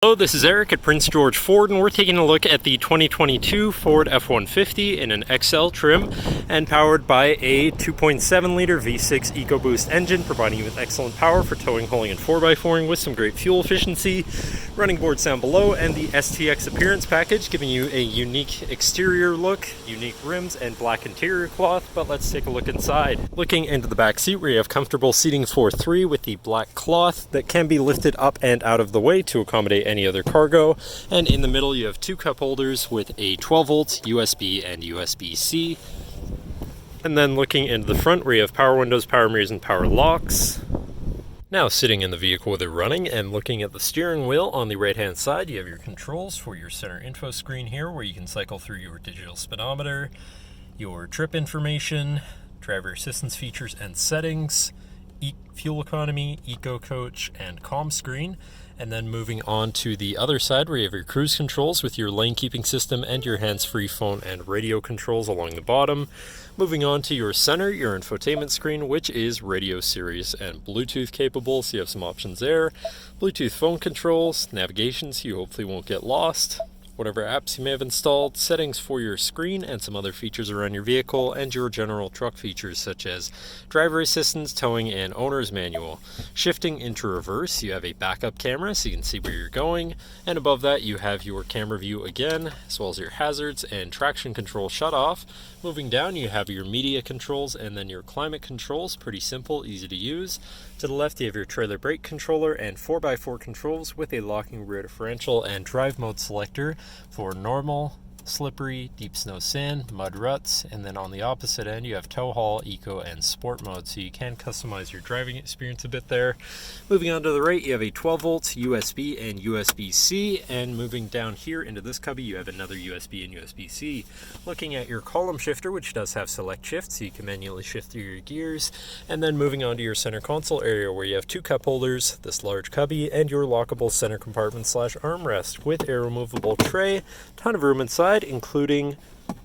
Hello, this is Eric at Prince George Ford, and we're taking a look at the 2022 Ford F-150 in an XL trim and powered by a 2.7 liter V6 EcoBoost engine, providing you with excellent power for towing, hauling, and 4x4ing with some great fuel efficiency. Running boards down below, and the STX Appearance Package, giving you a unique exterior look, unique rims, and black interior cloth. But let's take a look inside. Looking into the back seat, where you have comfortable seating for three with the black cloth that can be lifted up and out of the way to accommodate any other cargo. And in the middle you have two cup holders with a 12 volt USB and USB-C. And then looking into the front, where you have power windows, power mirrors, and power locks. Now sitting in the vehicle with it running and looking at the steering wheel, on the right hand side you have your controls for your center info screen here, where you can cycle through your digital speedometer, your trip information, driver assistance features and settings, fuel economy, eco coach, and comm screen. And then moving on to the other side, where you have your cruise controls with your lane keeping system and your hands-free phone and radio controls along the bottom. Moving on to your center, your infotainment screen, which is radio, Sirius, and Bluetooth capable, so you have some options there. Bluetooth phone controls, navigation, so you hopefully won't get lost, whatever apps you may have installed, settings for your screen, and some other features around your vehicle, and your general truck features such as driver assistance, towing, and owner's manual. Shifting into reverse, you have a backup camera so you can see where you're going, and above that you have your camera view again, as well as your hazards and traction control shut off. Moving down you have your media controls and then your climate controls, pretty simple, easy to use. To the left you have your trailer brake controller and 4x4 controls with a locking rear differential and drive mode selector for normal, slippery, deep snow, sand, mud, ruts. And then on the opposite end you have tow haul, eco, and sport mode, so you can customize your driving experience a bit there. Moving on to the right you have a 12 volt USB and USB-C, and moving down here into this cubby you have another USB and USB-C. Looking at your column shifter, which does have select shift, so you can manually shift through your gears. And then moving on to your center console area, where you have two cup holders, this large cubby, and your lockable center compartment / armrest with a removable tray. Ton of room inside, including,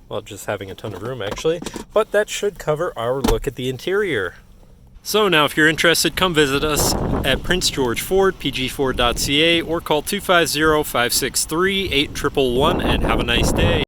well, just having a ton of room actually, but that should cover our look at the interior. So now if you're interested, come visit us at Prince George Ford, pgford.ca, or call 250-563-8111 and have a nice day.